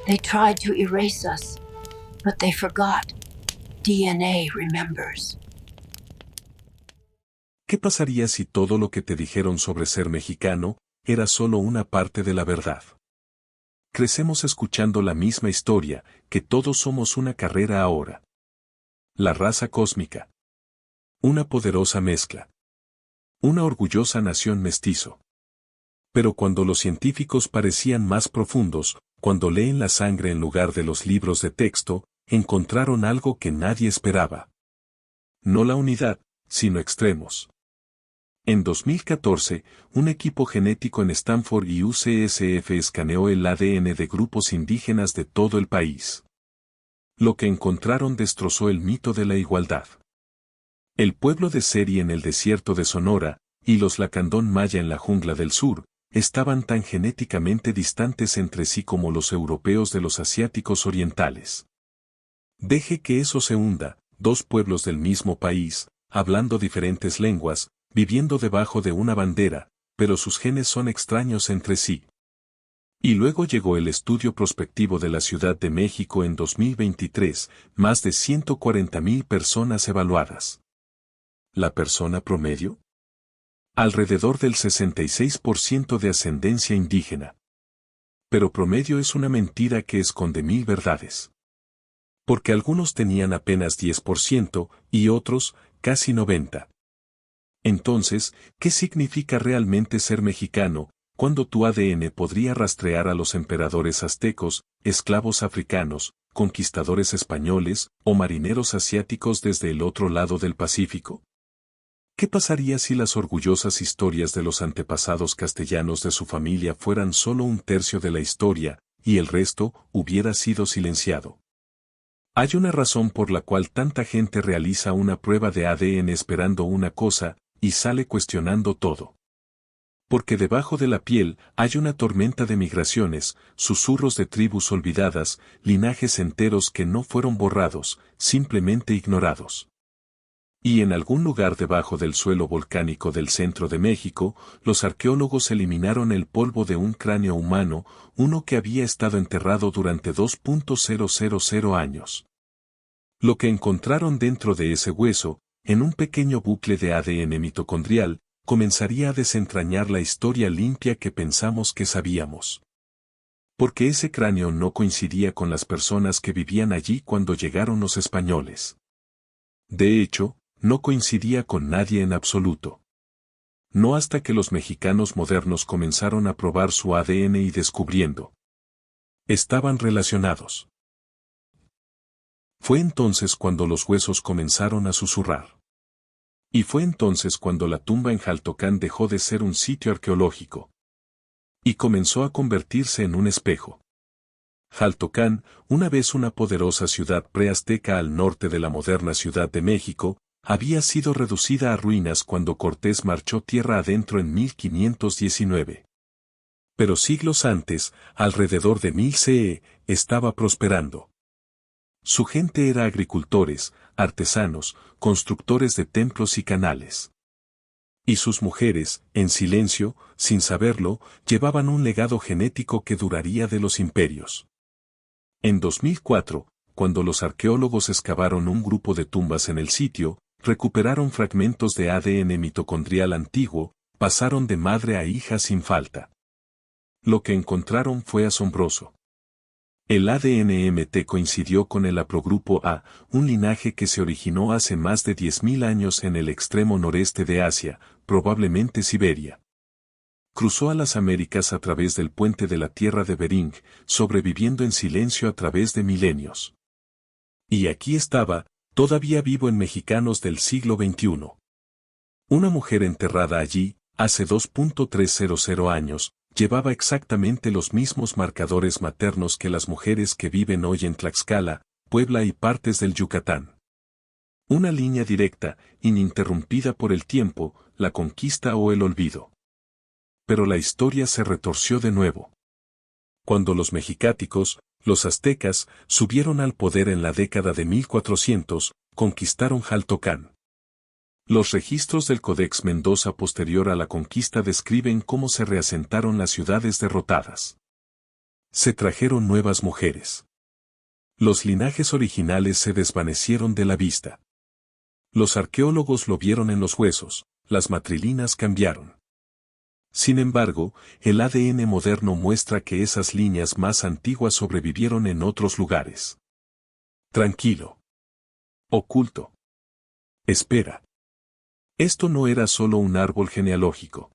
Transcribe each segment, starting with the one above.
They tried to erase us, but they forgot. DNA remembers. ¿Qué pasaría si todo lo que te dijeron sobre ser mexicano era solo una parte de la verdad? Crecemos escuchando la misma historia, que todos somos una carrera ahora. La raza cósmica. Una poderosa mezcla. Una orgullosa nación mestizo. Pero cuando los científicos parecían más profundos, cuando leen la sangre en lugar de los libros de texto, encontraron algo que nadie esperaba. No la unidad, sino extremos. En 2014, un equipo genético en Stanford y UCSF escaneó el ADN de grupos indígenas de todo el país. Lo que encontraron destrozó el mito de la igualdad. El pueblo de Seri en el desierto de Sonora, y los Lacandón Maya en la jungla del sur, estaban tan genéticamente distantes entre sí como los europeos de los asiáticos orientales. Deje que eso se hunda, dos pueblos del mismo país, hablando diferentes lenguas, viviendo debajo de una bandera, pero sus genes son extraños entre sí. Y luego llegó el estudio prospectivo de la Ciudad de México en 2023, más de 140,000 personas evaluadas. ¿La persona promedio? Alrededor del 66% de ascendencia indígena. Pero promedio es una mentira que esconde 1000 verdades. Porque algunos tenían apenas 10% y otros, casi 90%. Entonces, ¿qué significa realmente ser mexicano, cuando tu ADN podría rastrear a los emperadores aztecos, esclavos africanos, conquistadores españoles o marineros asiáticos desde el otro lado del Pacífico? ¿Qué pasaría si las orgullosas historias de los antepasados castellanos de su familia fueran solo un tercio de la historia, y el resto hubiera sido silenciado? Hay una razón por la cual tanta gente realiza una prueba de ADN esperando una cosa, y sale cuestionando todo. Porque debajo de la piel hay una tormenta de migraciones, susurros de tribus olvidadas, linajes enteros que no fueron borrados, simplemente ignorados. Y en algún lugar debajo del suelo volcánico del centro de México, los arqueólogos eliminaron el polvo de un cráneo humano, uno que había estado enterrado durante 2.000 años. Lo que encontraron dentro de ese hueso, en un pequeño bucle de ADN mitocondrial, comenzaría a desentrañar la historia limpia que pensamos que sabíamos. Porque ese cráneo no coincidía con las personas que vivían allí cuando llegaron los españoles. De hecho, no coincidía con nadie en absoluto. No hasta que los mexicanos modernos comenzaron a probar su ADN y descubriendo. Estaban relacionados. Fue entonces cuando los huesos comenzaron a susurrar. Y fue entonces cuando la tumba en Jaltocán dejó de ser un sitio arqueológico. Y comenzó a convertirse en un espejo. Jaltocán, una vez una poderosa ciudad preazteca al norte de la moderna Ciudad de México, había sido reducida a ruinas cuando Cortés marchó tierra adentro en 1519. Pero siglos antes, alrededor de 1000 CE, estaba prosperando. Su gente era agricultores, artesanos, constructores de templos y canales. Y sus mujeres, en silencio, sin saberlo, llevaban un legado genético que duraría de los imperios. En 2004, cuando los arqueólogos excavaron un grupo de tumbas en el sitio, recuperaron fragmentos de ADN mitocondrial antiguo, pasaron de madre a hija sin falta. Lo que encontraron fue asombroso. El ADN MT coincidió con el haplogrupo A, un linaje que se originó hace más de 10.000 años en el extremo noreste de Asia, probablemente Siberia. Cruzó a las Américas a través del puente de la Tierra de Bering, sobreviviendo en silencio a través de milenios. Y aquí estaba, todavía vivo en mexicanos del siglo XXI. Una mujer enterrada allí, hace 2.300 años, llevaba exactamente los mismos marcadores maternos que las mujeres que viven hoy en Tlaxcala, Puebla y partes del Yucatán. Una línea directa, ininterrumpida por el tiempo, la conquista o el olvido. Pero la historia se retorció de nuevo. Cuando los mexicáticos, los aztecas, subieron al poder en la década de 1400, conquistaron Jaltocán. Los registros del Codex Mendoza posterior a la conquista describen cómo se reasentaron las ciudades derrotadas. Se trajeron nuevas mujeres. Los linajes originales se desvanecieron de la vista. Los arqueólogos lo vieron en los huesos, las matrilineas cambiaron. Sin embargo, el ADN moderno muestra que esas líneas más antiguas sobrevivieron en otros lugares. Tranquilo. Oculto. Espera. Esto no era solo un árbol genealógico.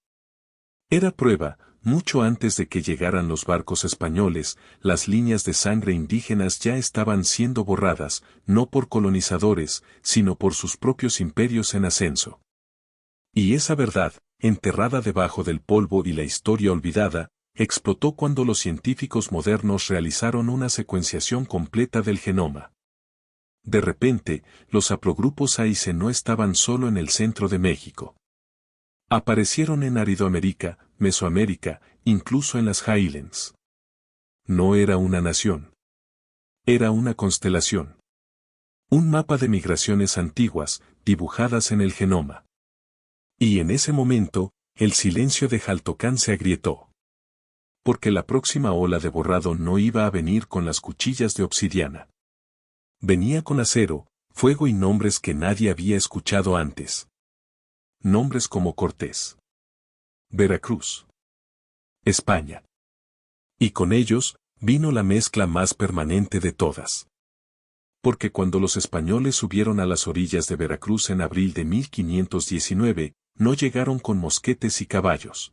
Era prueba, mucho antes de que llegaran los barcos españoles, las líneas de sangre indígenas ya estaban siendo borradas, no por colonizadores, sino por sus propios imperios en ascenso. Y esa verdad, enterrada debajo del polvo y la historia olvidada, explotó cuando los científicos modernos realizaron una secuenciación completa del genoma. De repente, los haplogrupos AICE no estaban solo en el centro de México. Aparecieron en Aridoamérica, Mesoamérica, incluso en las Highlands. No era una nación. Era una constelación. Un mapa de migraciones antiguas, dibujadas en el genoma. Y en ese momento, el silencio de Jaltocán se agrietó. Porque la próxima ola de borrado no iba a venir con las cuchillas de obsidiana. Venía con acero, fuego y nombres que nadie había escuchado antes. Nombres como Cortés, Veracruz, España. Y con ellos, vino la mezcla más permanente de todas. Porque cuando los españoles subieron a las orillas de Veracruz en abril de 1519, no llegaron con mosquetes y caballos.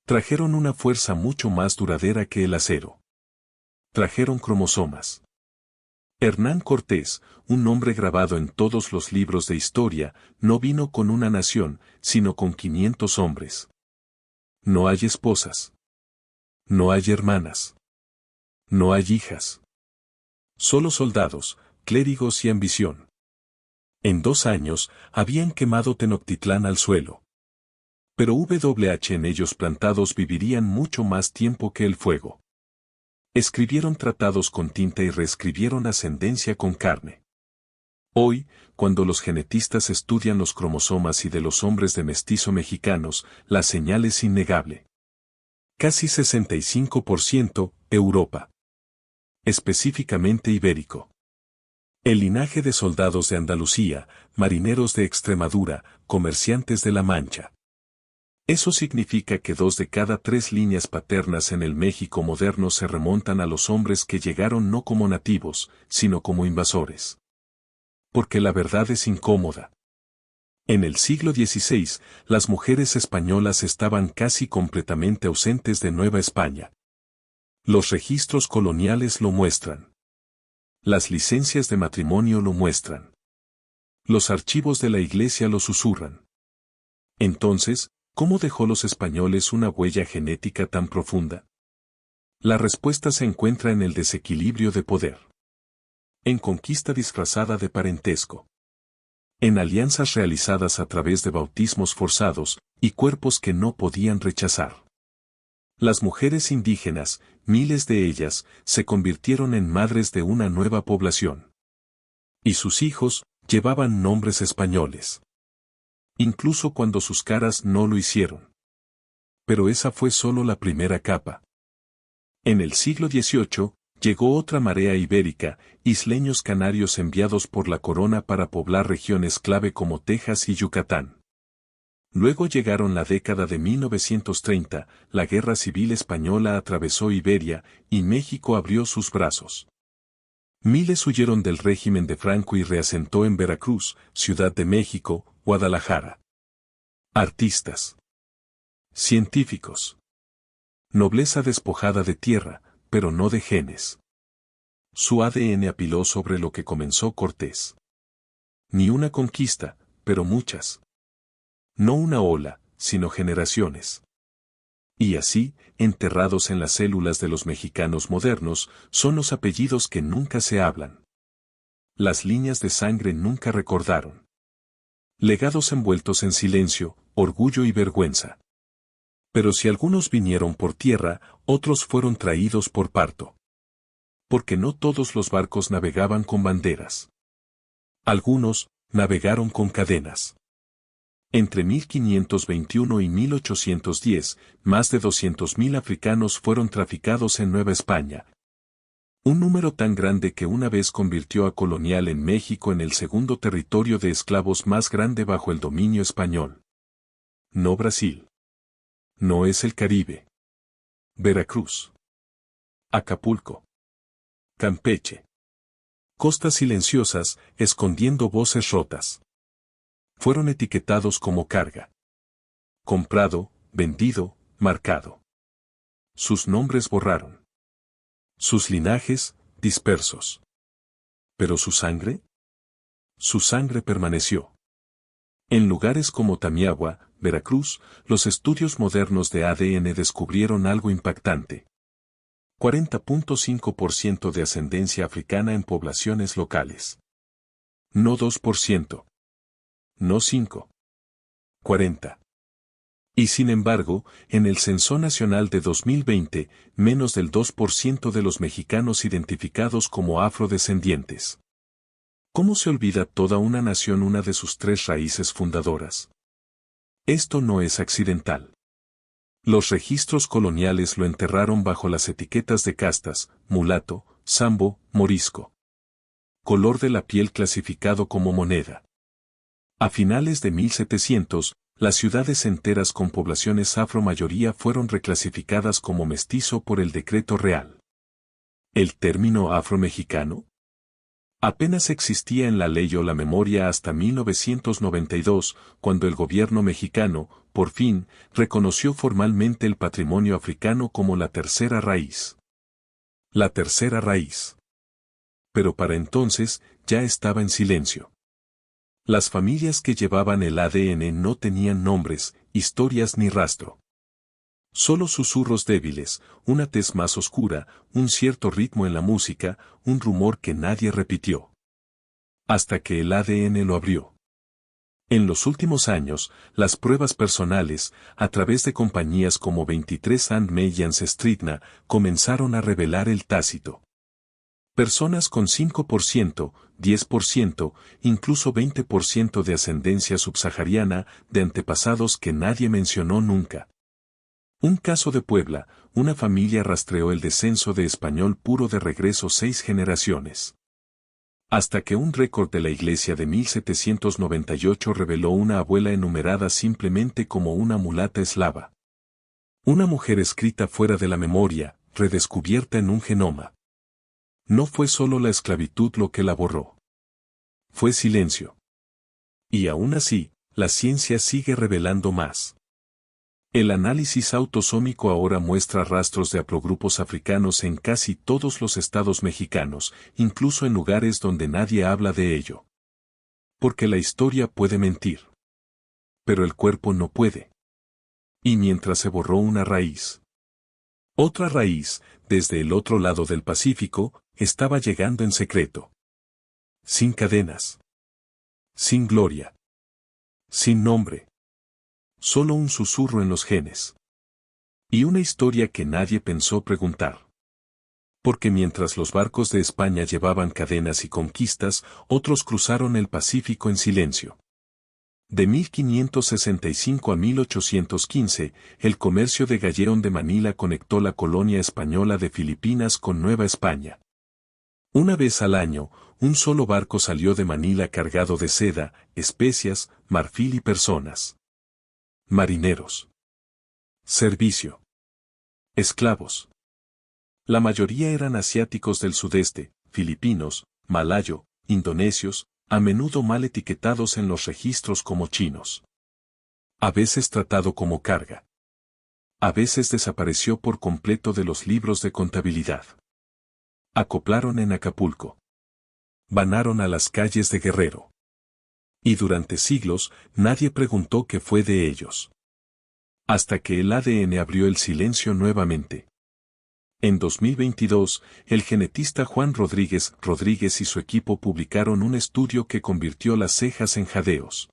Trajeron una fuerza mucho más duradera que el acero. Trajeron cromosomas. Hernán Cortés, un nombre grabado en todos los libros de historia, no vino con una nación, sino con 500 hombres. No hay esposas. No hay hermanas. No hay hijas. Solo soldados, clérigos y ambición. En 2 años, habían quemado Tenochtitlán al suelo. Pero WH en ellos plantados vivirían mucho más tiempo que el fuego. Escribieron tratados con tinta y reescribieron ascendencia con carne. Hoy, cuando los genetistas estudian los cromosomas y de los hombres de mestizo mexicanos, la señal es innegable. Casi 65% Europa. Específicamente ibérico. El linaje de soldados de Andalucía, marineros de Extremadura, comerciantes de La Mancha. Eso significa que 2 de cada 3 líneas paternas en el México moderno se remontan a los hombres que llegaron no como nativos, sino como invasores. Porque la verdad es incómoda. En el siglo XVI, las mujeres españolas estaban casi completamente ausentes de Nueva España. Los registros coloniales lo muestran. Las licencias de matrimonio lo muestran. Los archivos de la Iglesia lo susurran. Entonces, ¿cómo dejó los españoles una huella genética tan profunda? La respuesta se encuentra en el desequilibrio de poder. En conquista disfrazada de parentesco. En alianzas realizadas a través de bautismos forzados y cuerpos que no podían rechazar. Las mujeres indígenas, miles de ellas, se convirtieron en madres de una nueva población. Y sus hijos llevaban nombres españoles. Incluso cuando sus caras no lo hicieron. Pero esa fue solo la primera capa. En el siglo XVIII, llegó otra marea ibérica, isleños canarios enviados por la corona para poblar regiones clave como Texas y Yucatán. Luego llegaron la década de 1930, la Guerra Civil Española atravesó Iberia, y México abrió sus brazos. Miles huyeron del régimen de Franco y reasentó en Veracruz, Ciudad de México, Guadalajara. Artistas. Científicos. Nobleza despojada de tierra, pero no de genes. Su ADN apiló sobre lo que comenzó Cortés. Ni una conquista, pero muchas. No una ola, sino generaciones. Y así, enterrados en las células de los mexicanos modernos, son los apellidos que nunca se hablan. Las líneas de sangre nunca recordaron. Legados envueltos en silencio, orgullo y vergüenza. Pero si algunos vinieron por tierra, otros fueron traídos por parto. Porque no todos los barcos navegaban con banderas. Algunos, navegaron con cadenas. Entre 1521 y 1810, más de 200.000 africanos fueron traficados en Nueva España. Un número tan grande que una vez convirtió a Colonial en México en el segundo territorio de esclavos más grande bajo el dominio español. No Brasil. No es el Caribe. Veracruz. Acapulco. Campeche. Costas silenciosas, escondiendo voces rotas. Fueron etiquetados como carga. Comprado, vendido, marcado. Sus nombres borraron. Sus linajes, dispersos. ¿Pero su sangre? Su sangre permaneció. En lugares como Tamiagua, Veracruz, los estudios modernos de ADN descubrieron algo impactante. 40.5% de ascendencia africana en poblaciones locales. No 2%. No 5. 40. Y sin embargo, en el Censo Nacional de 2020, menos del 2% de los mexicanos identificados como afrodescendientes. ¿Cómo se olvida toda una nación una de sus tres raíces fundadoras? Esto no es accidental. Los registros coloniales lo enterraron bajo las etiquetas de castas, mulato, sambo, morisco. Color de la piel clasificado como moneda. A finales de 1700, las ciudades enteras con poblaciones afro-mayoría fueron reclasificadas como mestizo por el decreto real. ¿El término afro-mexicano? Apenas existía en la ley o la memoria hasta 1992, cuando el gobierno mexicano, por fin, reconoció formalmente el patrimonio africano como la tercera raíz. La tercera raíz. Pero para entonces, ya estaba en silencio. Las familias que llevaban el ADN no tenían nombres, historias ni rastro. Solo susurros débiles, una tez más oscura, un cierto ritmo en la música, un rumor que nadie repitió. Hasta que el ADN lo abrió. En los últimos años, las pruebas personales, a través de compañías como 23andMe y Ancestryna, comenzaron a revelar el tácito. Personas con 5%, 10%, incluso 20% de ascendencia subsahariana, de antepasados que nadie mencionó nunca. Un caso de Puebla, una familia rastreó el descenso de español puro de regreso 6 generaciones. Hasta que un récord de la iglesia de 1798 reveló una abuela enumerada simplemente como una mulata eslava. Una mujer escrita fuera de la memoria, redescubierta en un genoma. No fue solo la esclavitud lo que la borró. Fue silencio. Y aún así, la ciencia sigue revelando más. El análisis autosómico ahora muestra rastros de haplogrupos africanos en casi todos los estados mexicanos, incluso en lugares donde nadie habla de ello. Porque la historia puede mentir. Pero el cuerpo no puede. Y mientras se borró una raíz. Otra raíz, desde el otro lado del Pacífico, estaba llegando en secreto. Sin cadenas. Sin gloria. Sin nombre. Solo un susurro en los genes. Y una historia que nadie pensó preguntar. Porque mientras los barcos de España llevaban cadenas y conquistas, otros cruzaron el Pacífico en silencio. De 1565 a 1815, el comercio de galeón de Manila conectó la colonia española de Filipinas con Nueva España. Una vez al año, un solo barco salió de Manila cargado de seda, especias, marfil y personas. Marineros. Servicio. Esclavos. La mayoría eran asiáticos del sudeste, filipinos, malayo, indonesios, a menudo mal etiquetados en los registros como chinos. A veces tratado como carga. A veces desapareció por completo de los libros de contabilidad. Acoplaron en Acapulco. Vanaron a las calles de Guerrero. Y durante siglos, nadie preguntó qué fue de ellos. Hasta que el ADN abrió el silencio nuevamente. En 2022, el genetista Juan Rodríguez y su equipo publicaron un estudio que convirtió las cejas en jadeos.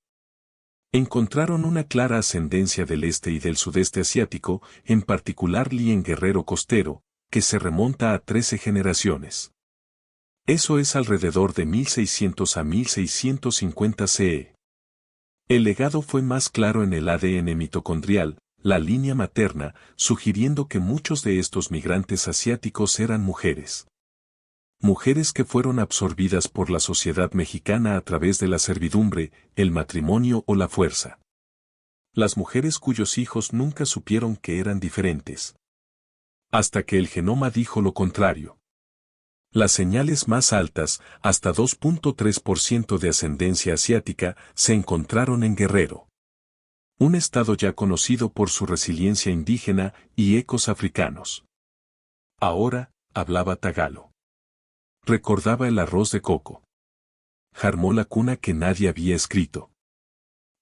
Encontraron una clara ascendencia del este y del sudeste asiático, en particular en Guerrero costero, que se remonta a 13 generaciones. Eso es alrededor de 1600 a 1650 CE. El legado fue más claro en el ADN mitocondrial, la línea materna, sugiriendo que muchos de estos migrantes asiáticos eran mujeres. Mujeres que fueron absorbidas por la sociedad mexicana a través de la servidumbre, el matrimonio o la fuerza. Las mujeres cuyos hijos nunca supieron que eran diferentes. Hasta que el genoma dijo lo contrario. Las señales más altas, hasta 2.3% de ascendencia asiática, se encontraron en Guerrero. Un estado ya conocido por su resiliencia indígena y ecos africanos. Ahora, hablaba tagalo. Recordaba el arroz de coco. Jarmó la cuna que nadie había escrito.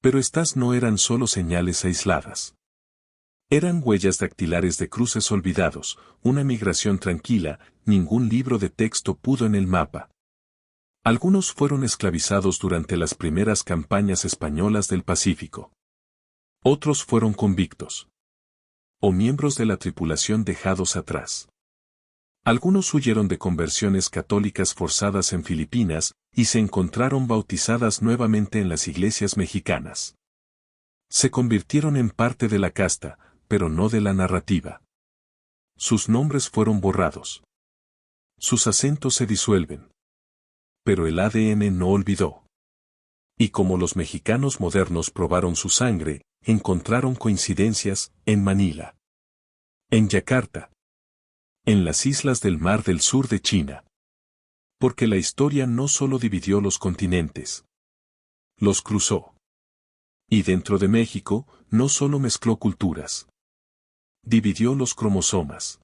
Pero estas no eran solo señales aisladas. Eran huellas dactilares de cruces olvidados, una migración tranquila, ningún libro de texto pudo en el mapa. Algunos fueron esclavizados durante las primeras campañas españolas del Pacífico. Otros fueron convictos. O miembros de la tripulación dejados atrás. Algunos huyeron de conversiones católicas forzadas en Filipinas y se encontraron bautizadas nuevamente en las iglesias mexicanas. Se convirtieron en parte de la casta, pero no de la narrativa. Sus nombres fueron borrados. Sus acentos se disuelven. Pero el ADN no olvidó. Y como los mexicanos modernos probaron su sangre, encontraron coincidencias en Manila, en Yakarta, en las islas del Mar del Sur de China. Porque la historia no solo dividió los continentes, los cruzó. Y dentro de México, no solo mezcló culturas, dividió los cromosomas.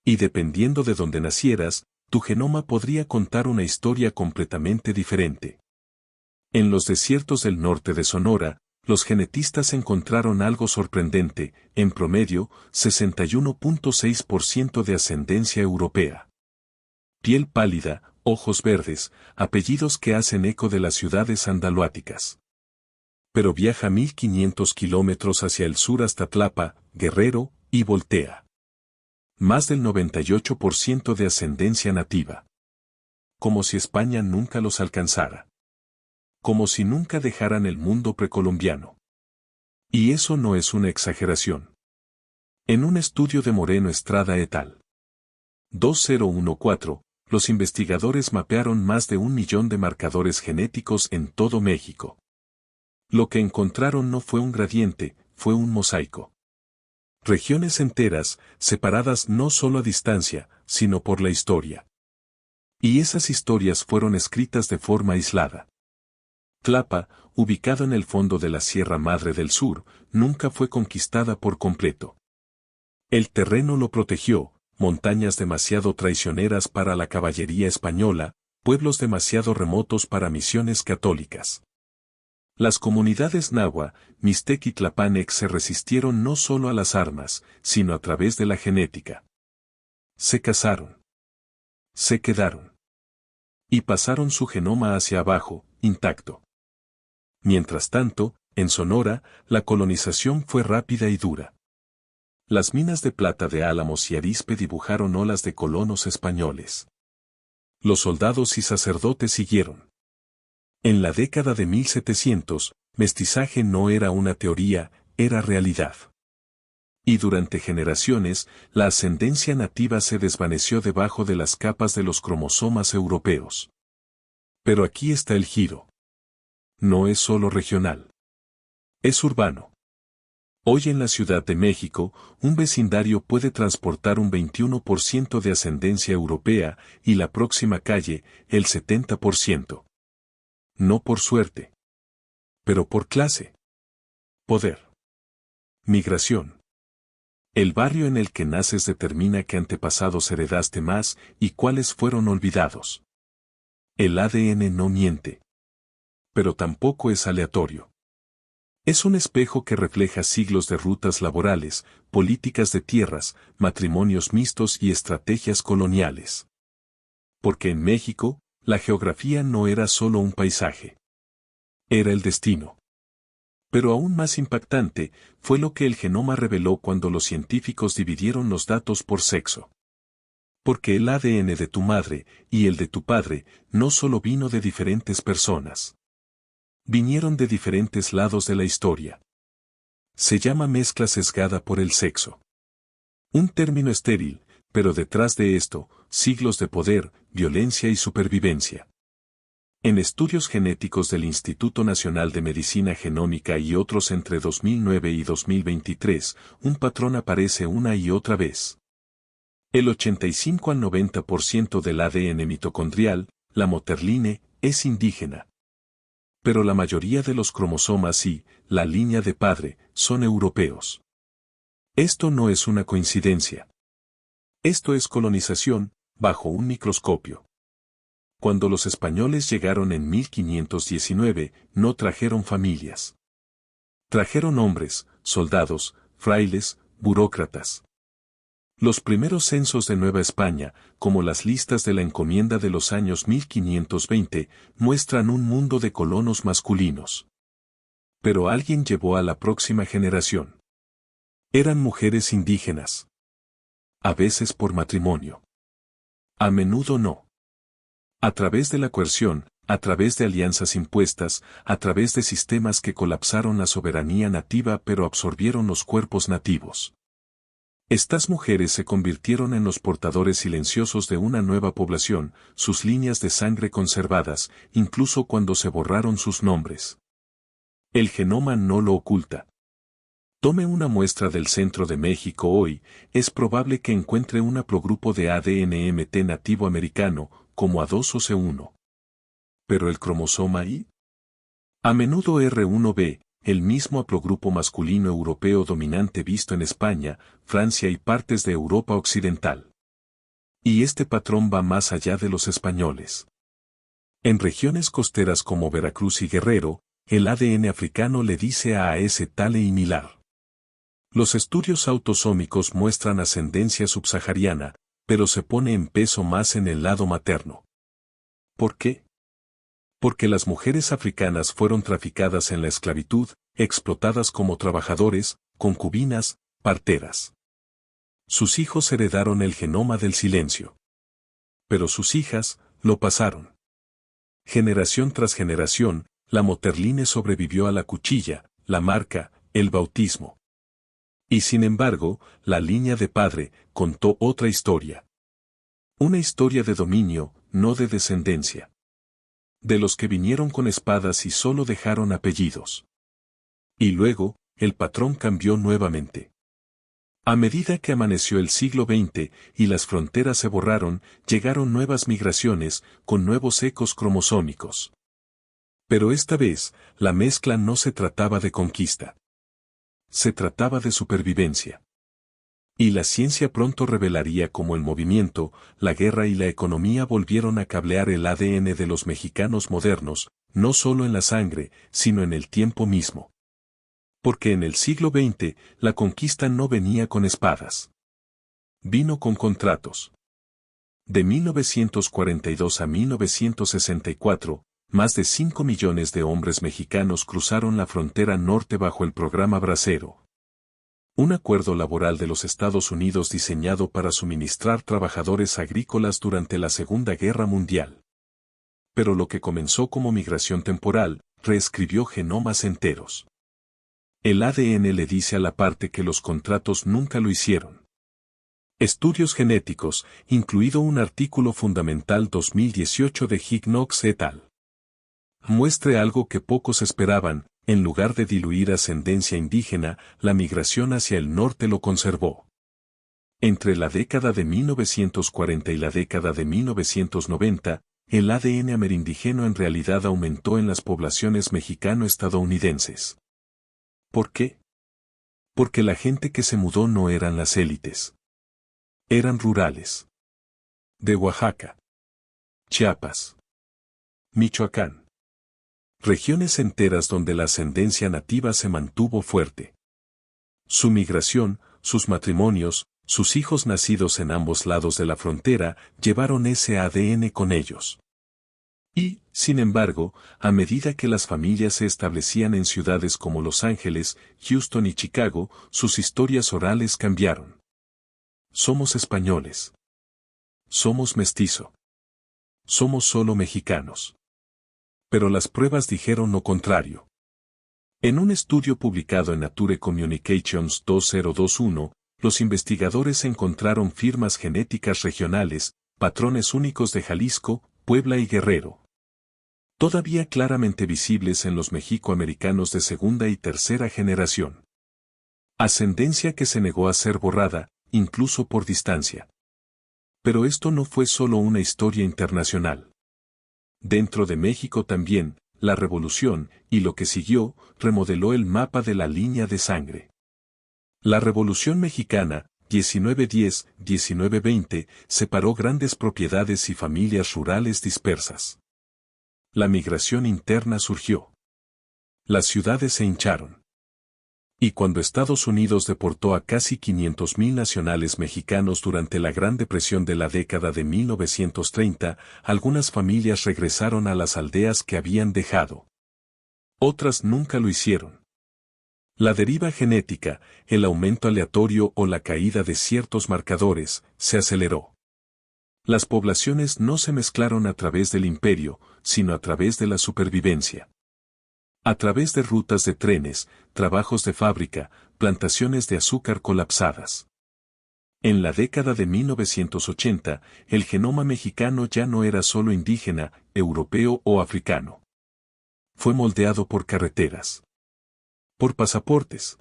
Y dependiendo de dónde nacieras, tu genoma podría contar una historia completamente diferente. En los desiertos del norte de Sonora, los genetistas encontraron algo sorprendente, en promedio, 61.6% de ascendencia europea. Piel pálida, ojos verdes, apellidos que hacen eco de las ciudades andaluáticas. Pero viaja 1500 kilómetros hacia el sur hasta Tlapa, Guerrero, y voltea. Más del 98% de ascendencia nativa. Como si España nunca los alcanzara. Como si nunca dejaran el mundo precolombiano. Y eso no es una exageración. En un estudio de Moreno Estrada et al. 2014, los investigadores mapearon más de 1 millón de marcadores genéticos en todo México. Lo que encontraron no fue un gradiente, fue un mosaico. Regiones enteras, separadas no solo a distancia, sino por la historia. Y esas historias fueron escritas de forma aislada. Tlapa, ubicado en el fondo de la Sierra Madre del Sur, nunca fue conquistada por completo. El terreno lo protegió, montañas demasiado traicioneras para la caballería española, pueblos demasiado remotos para misiones católicas. Las comunidades nahua, mixtec y tlapanec se resistieron no solo a las armas, sino a través de la genética. Se casaron. Se quedaron. Y pasaron su genoma hacia abajo, intacto. Mientras tanto, en Sonora, la colonización fue rápida y dura. Las minas de plata de Álamos y Arizpe dibujaron olas de colonos españoles. Los soldados y sacerdotes siguieron. En la década de 1700, mestizaje no era una teoría, era realidad. Y durante generaciones, la ascendencia nativa se desvaneció debajo de las capas de los cromosomas europeos. Pero aquí está el giro. No es solo regional. Es urbano. Hoy en la Ciudad de México, un vecindario puede transportar un 21% de ascendencia europea y la próxima calle, el 70%. No por suerte. Pero por clase. Poder. Migración. El barrio en el que naces determina qué antepasados heredaste más y cuáles fueron olvidados. El ADN no miente. Pero tampoco es aleatorio. Es un espejo que refleja siglos de rutas laborales, políticas de tierras, matrimonios mixtos y estrategias coloniales. Porque en México, la geografía no era solo un paisaje. Era el destino. Pero aún más impactante, fue lo que el genoma reveló cuando los científicos dividieron los datos por sexo. Porque el ADN de tu madre y el de tu padre no solo vino de diferentes personas. Vinieron de diferentes lados de la historia. Se llama mezcla sesgada por el sexo. Un término estéril, pero detrás de esto, siglos de poder, violencia y supervivencia. En estudios genéticos del Instituto Nacional de Medicina Genómica y otros entre 2009 y 2023, un patrón aparece una y otra vez. El 85 al 90% del ADN mitocondrial, la moterline, es indígena. Pero la mayoría de los cromosomas y, la línea de padre, son europeos. Esto no es una coincidencia. Esto es colonización, bajo un microscopio. Cuando los españoles llegaron en 1519, no trajeron familias. Trajeron hombres, soldados, frailes, burócratas. Los primeros censos de Nueva España, como las listas de la encomienda de los años 1520, muestran un mundo de colonos masculinos. Pero alguien llevó a la próxima generación. Eran mujeres indígenas. A veces por matrimonio. A menudo no. A través de la coerción, a través de alianzas impuestas, a través de sistemas que colapsaron la soberanía nativa pero absorbieron los cuerpos nativos. Estas mujeres se convirtieron en los portadores silenciosos de una nueva población, sus líneas de sangre conservadas, incluso cuando se borraron sus nombres. El genoma no lo oculta. Tome una muestra del centro de México hoy, es probable que encuentre un haplogrupo de ADN MT nativo americano, como A2 o C1. Pero el cromosoma Y. A menudo R1b, el mismo haplogrupo masculino europeo dominante visto en España, Francia y partes de Europa occidental. Y este patrón va más allá de los españoles. En regiones costeras como Veracruz y Guerrero, el ADN africano le dice a ese tale y milar. Los estudios autosómicos muestran ascendencia subsahariana, pero se pone en peso más en el lado materno. ¿Por qué? Porque las mujeres africanas fueron traficadas en la esclavitud, explotadas como trabajadores, concubinas, parteras. Sus hijos heredaron el genoma del silencio. Pero sus hijas, lo pasaron. Generación tras generación, la moterline sobrevivió a la cuchilla, la marca, el bautismo. Y sin embargo, la línea de padre contó otra historia. Una historia de dominio, no de descendencia. De los que vinieron con espadas y solo dejaron apellidos. Y luego, el patrón cambió nuevamente. A medida que amaneció el siglo XX y las fronteras se borraron, llegaron nuevas migraciones, con nuevos ecos cromosómicos. Pero esta vez, la mezcla no se trataba de conquista. Se trataba de supervivencia. Y la ciencia pronto revelaría cómo el movimiento, la guerra y la economía volvieron a cablear el ADN de los mexicanos modernos, no solo en la sangre, sino en el tiempo mismo. Porque en el siglo XX, la conquista no venía con espadas. Vino con contratos. De 1942 a 1964, más de 5 millones de hombres mexicanos cruzaron la frontera norte bajo el programa Bracero. Un acuerdo laboral de los Estados Unidos diseñado para suministrar trabajadores agrícolas durante la Segunda Guerra Mundial. Pero lo que comenzó como migración temporal, reescribió genomas enteros. El ADN le dice a la parte que los contratos nunca lo hicieron. Estudios genéticos, incluido un artículo fundamental 2018 de Hignox et al. Muestre algo que pocos esperaban, en lugar de diluir ascendencia indígena, la migración hacia el norte lo conservó. Entre la década de 1940 y la década de 1990, el ADN amerindigeno en realidad aumentó en las poblaciones mexicano-estadounidenses. ¿Por qué? Porque la gente que se mudó no eran las élites. Eran rurales. De Oaxaca, Chiapas, Michoacán. Regiones enteras donde la ascendencia nativa se mantuvo fuerte. Su migración, sus matrimonios, sus hijos nacidos en ambos lados de la frontera, llevaron ese ADN con ellos. Y, sin embargo, a medida que las familias se establecían en ciudades como Los Ángeles, Houston y Chicago, sus historias orales cambiaron. Somos españoles. Somos mestizo. Somos solo mexicanos. Pero las pruebas dijeron lo contrario. En un estudio publicado en Nature Communications 2021, los investigadores encontraron firmas genéticas regionales, patrones únicos de Jalisco, Puebla y Guerrero. Todavía claramente visibles en los mexicoamericanos de segunda y tercera generación. Ascendencia que se negó a ser borrada, incluso por distancia. Pero esto no fue solo una historia internacional. Dentro de México también, la revolución, y lo que siguió, remodeló el mapa de la línea de sangre. La Revolución Mexicana, 1910-1920, separó grandes propiedades y familias rurales dispersas. La migración interna surgió. Las ciudades se hincharon. Y cuando Estados Unidos deportó a casi 500,000 nacionales mexicanos durante la Gran Depresión de la década de 1930, algunas familias regresaron a las aldeas que habían dejado. Otras nunca lo hicieron. La deriva genética, el aumento aleatorio o la caída de ciertos marcadores, se aceleró. Las poblaciones no se mezclaron a través del imperio, sino a través de la supervivencia. A través de rutas de trenes, trabajos de fábrica, plantaciones de azúcar colapsadas. En la década de 1980, el genoma mexicano ya no era solo indígena, europeo o africano. Fue moldeado por carreteras. Por pasaportes.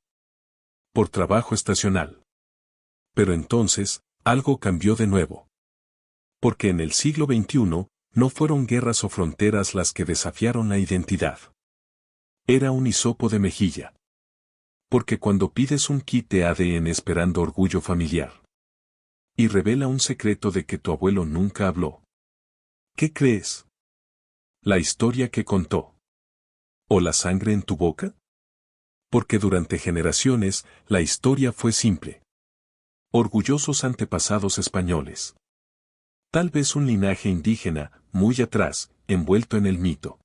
Por trabajo estacional. Pero entonces, algo cambió de nuevo. Porque en el siglo XXI, no fueron guerras o fronteras las que desafiaron la identidad. Era un hisopo de mejilla. Porque cuando pides un kit de ADN esperando orgullo familiar. Y revela un secreto de que tu abuelo nunca habló. ¿Qué crees? ¿La historia que contó? ¿O la sangre en tu boca? Porque durante generaciones, la historia fue simple. Orgullosos antepasados españoles. Tal vez un linaje indígena, muy atrás, envuelto en el mito.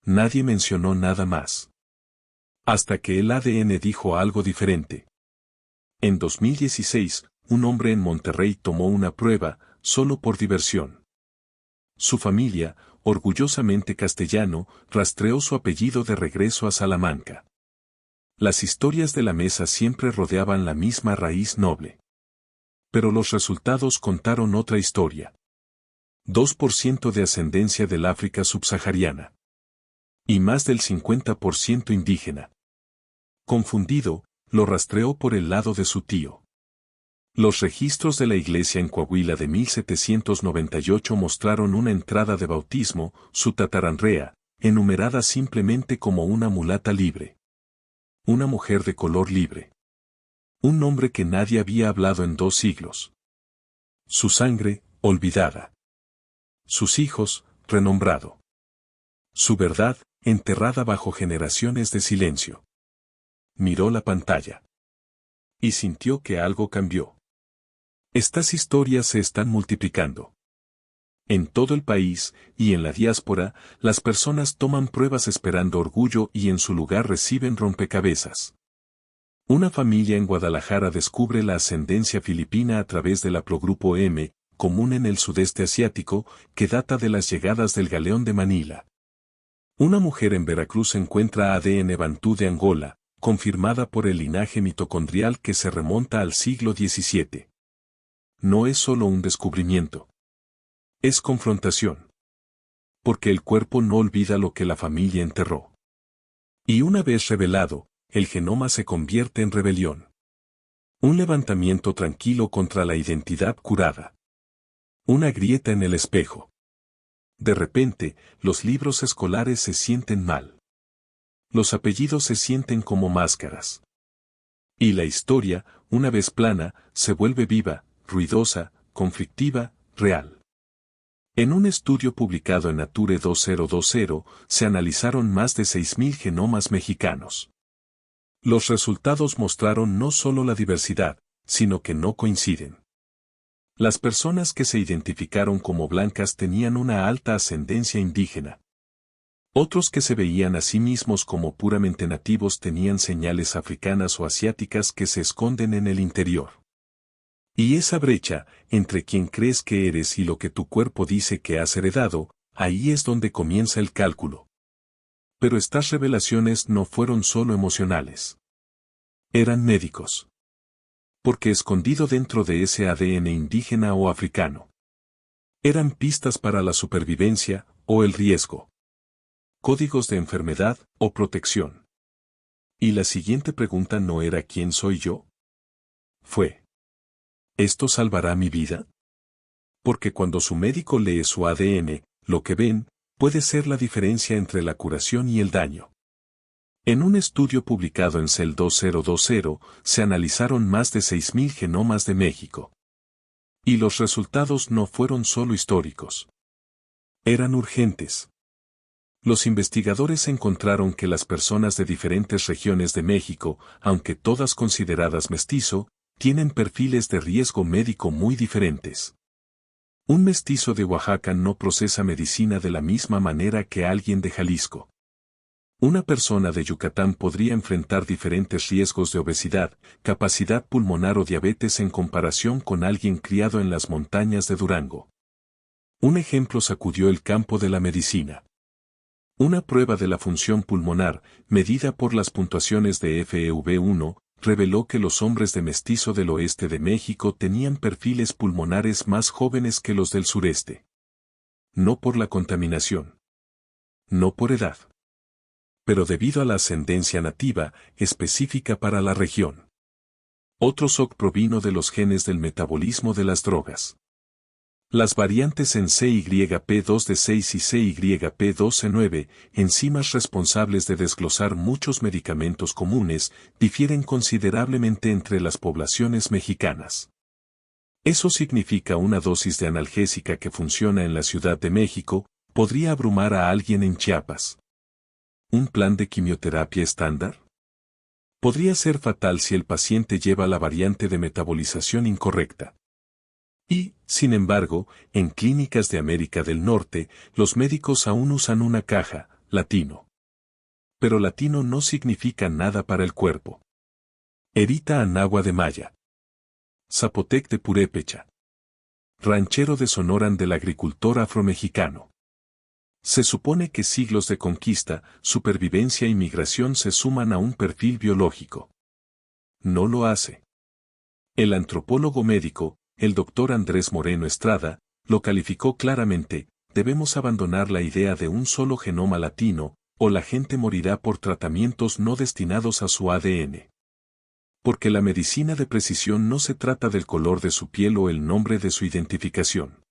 Nadie mencionó nada más. Hasta que el ADN dijo algo diferente. En 2016, un hombre en Monterrey tomó una prueba, solo por diversión. Su familia, orgullosamente castellano, rastreó su apellido de regreso a Salamanca. Las historias de la mesa siempre rodeaban la misma raíz noble. Pero los resultados contaron otra historia. 2% de ascendencia del África subsahariana. Y más del 50% indígena. Confundido, lo rastreó por el lado de su tío. Los registros de la iglesia en Coahuila de 1798 mostraron una entrada de bautismo, su tataranrea, enumerada simplemente como una mulata libre. Una mujer de color libre. Un nombre que nadie había hablado en 2 siglos. Su sangre, olvidada. Sus hijos, renombrado. Su verdad, enterrada bajo generaciones de silencio. Miró la pantalla. Y sintió que algo cambió. Estas historias se están multiplicando. En todo el país, y en la diáspora, las personas toman pruebas esperando orgullo y en su lugar reciben rompecabezas. Una familia en Guadalajara descubre la ascendencia filipina a través del haplogrupo M, común en el sudeste asiático, que data de las llegadas del galeón de Manila. Una mujer en Veracruz encuentra ADN bantú de Angola, confirmada por el linaje mitocondrial que se remonta al siglo XVII. No es solo un descubrimiento. Es confrontación. Porque el cuerpo no olvida lo que la familia enterró. Y una vez revelado, el genoma se convierte en rebelión. Un levantamiento tranquilo contra la identidad curada. Una grieta en el espejo. De repente, los libros escolares se sienten mal. Los apellidos se sienten como máscaras. Y la historia, una vez plana, se vuelve viva, ruidosa, conflictiva, real. En un estudio publicado en Nature 2020, se analizaron más de 6.000 genomas mexicanos. Los resultados mostraron no solo la diversidad, sino que no coinciden. Las personas que se identificaron como blancas tenían una alta ascendencia indígena. Otros que se veían a sí mismos como puramente nativos tenían señales africanas o asiáticas que se esconden en el interior. Y esa brecha, entre quien crees que eres y lo que tu cuerpo dice que has heredado, Ahí es donde comienza el cálculo. Pero estas revelaciones no fueron solo emocionales. Eran médicos. Porque escondido dentro de ese ADN indígena o africano, eran pistas para la supervivencia o el riesgo. Códigos de enfermedad o protección. Y la siguiente pregunta no era ¿quién soy yo? Fue: ¿esto salvará mi vida? Porque cuando su médico lee su ADN, lo que ven puede ser la diferencia entre la curación y el daño. En un estudio publicado en Cell 2020, se analizaron más de 6.000 genomas de México. Y los resultados no fueron solo históricos. Eran urgentes. Los investigadores encontraron que las personas de diferentes regiones de México, aunque todas consideradas mestizo, tienen perfiles de riesgo médico muy diferentes. Un mestizo de Oaxaca no procesa medicina de la misma manera que alguien de Jalisco. Una persona de Yucatán podría enfrentar diferentes riesgos de obesidad, capacidad pulmonar o diabetes en comparación con alguien criado en las montañas de Durango. Un ejemplo sacudió el campo de la medicina. Una prueba de la función pulmonar, medida por las puntuaciones de FEV1, reveló que los hombres de mestizo del oeste de México tenían perfiles pulmonares más jóvenes que los del sureste. No por la contaminación. No por edad. Pero debido a la ascendencia nativa, específica para la región. Otro shock provino de los genes del metabolismo de las drogas. Las variantes en CYP2D6 y CYP2C9, enzimas responsables de desglosar muchos medicamentos comunes, difieren considerablemente entre las poblaciones mexicanas. Eso significa una dosis de analgésica que funciona en la Ciudad de México, podría abrumar a alguien en Chiapas. ¿Un plan de quimioterapia estándar? Podría ser fatal si el paciente lleva la variante de metabolización incorrecta. Y, sin embargo, en clínicas de América del Norte, los médicos aún usan una caja, latino. Pero latino no significa nada para el cuerpo. Erita Anáhuac de Maya. Zapotec de Purépecha. Ranchero de Sonoran del agricultor afromexicano. Se supone que siglos de conquista, supervivencia y migración se suman a un perfil biológico. No lo hace. El antropólogo médico, el doctor Andrés Moreno Estrada, lo calificó claramente: debemos abandonar la idea de un solo genoma latino, o la gente morirá por tratamientos no destinados a su ADN. Porque la medicina de precisión no se trata del color de su piel o el nombre de su identificación.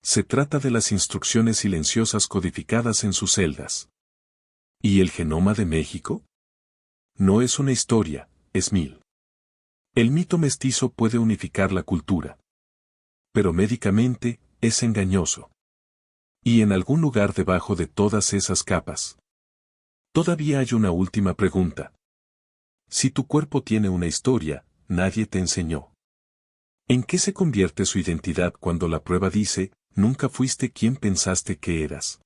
Se trata de las instrucciones silenciosas codificadas en sus celdas. ¿Y el genoma de México? No es una historia, es mil. El mito mestizo puede unificar la cultura. Pero médicamente, es engañoso. Y en algún lugar debajo de todas esas capas. Todavía hay una última pregunta. Si tu cuerpo tiene una historia, nadie te enseñó. ¿En qué se convierte su identidad cuando la prueba dice, nunca fuiste quien pensaste que eras?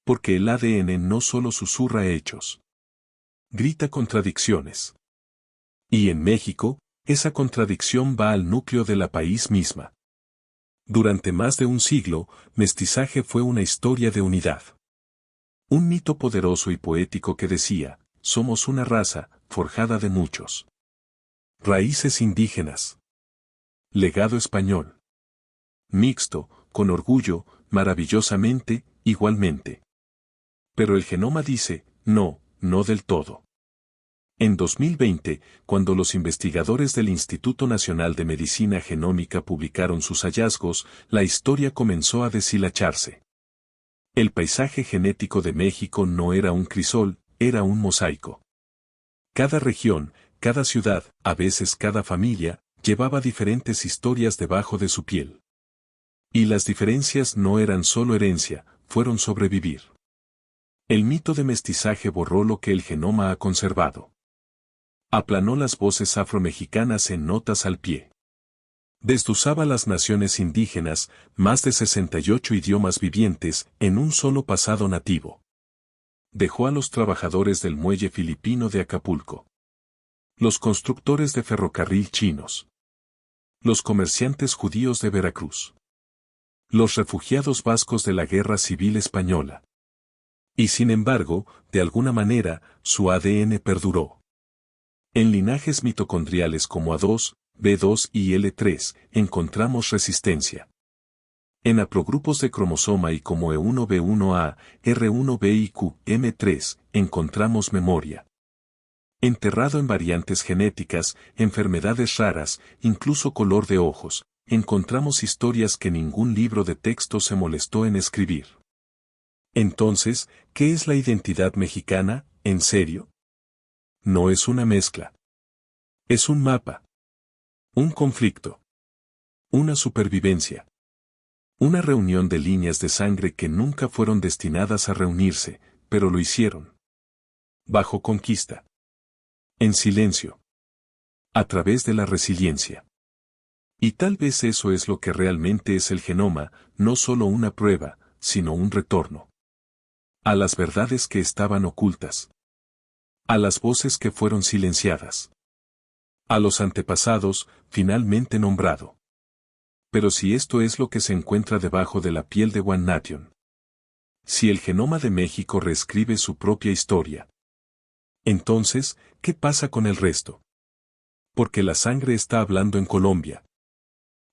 Porque el ADN no solo susurra hechos. Grita contradicciones. Y en México, esa contradicción va al núcleo de la país misma. Durante más de un siglo, mestizaje fue una historia de unidad. Un mito poderoso y poético que decía, somos una raza, forjada de muchos. Raíces indígenas. Legado español. Mixto, con orgullo, maravillosamente, igualmente. Pero el genoma dice, no, no del todo. En 2020, cuando los investigadores del Instituto Nacional de Medicina Genómica publicaron sus hallazgos, la historia comenzó a deshilacharse. El paisaje genético de México no era un crisol, era un mosaico. Cada región, cada ciudad, a veces cada familia, llevaba diferentes historias debajo de su piel. Y las diferencias no eran solo herencia, fueron sobrevivir. El mito de mestizaje borró lo que el genoma ha conservado. Aplanó las voces afromexicanas en notas al pie. Desduzaba las naciones indígenas, más de 68 idiomas vivientes, en un solo pasado nativo. Dejó a los trabajadores del muelle filipino de Acapulco. Los constructores de ferrocarril chinos. Los comerciantes judíos de Veracruz. Los refugiados vascos de la Guerra Civil Española. Y sin embargo, de alguna manera, su ADN perduró. En linajes mitocondriales como A2, B2 y L3, encontramos resistencia. En haplogrupos de cromosoma y como E1B1A, R1B y QM3, encontramos memoria. Enterrado en variantes genéticas, enfermedades raras, incluso color de ojos, encontramos historias que ningún libro de texto se molestó en escribir. Entonces, ¿qué es la identidad mexicana, en serio? No es una mezcla. Es un mapa. Un conflicto. Una supervivencia. Una reunión de líneas de sangre que nunca fueron destinadas a reunirse, pero lo hicieron. Bajo conquista. En silencio. A través de la resiliencia. Y tal vez eso es lo que realmente es el genoma, no solo una prueba, sino un retorno. A las verdades que estaban ocultas. A las voces que fueron silenciadas. A los antepasados, finalmente nombrado. Pero si esto es lo que se encuentra debajo de la piel de One Nation. Si el genoma de México reescribe su propia historia. Entonces, ¿qué pasa con el resto? Porque la sangre está hablando en Colombia.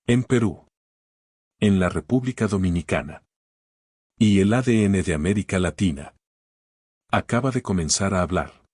En Perú. En la República Dominicana. Y el ADN de América Latina. Acaba de comenzar a hablar.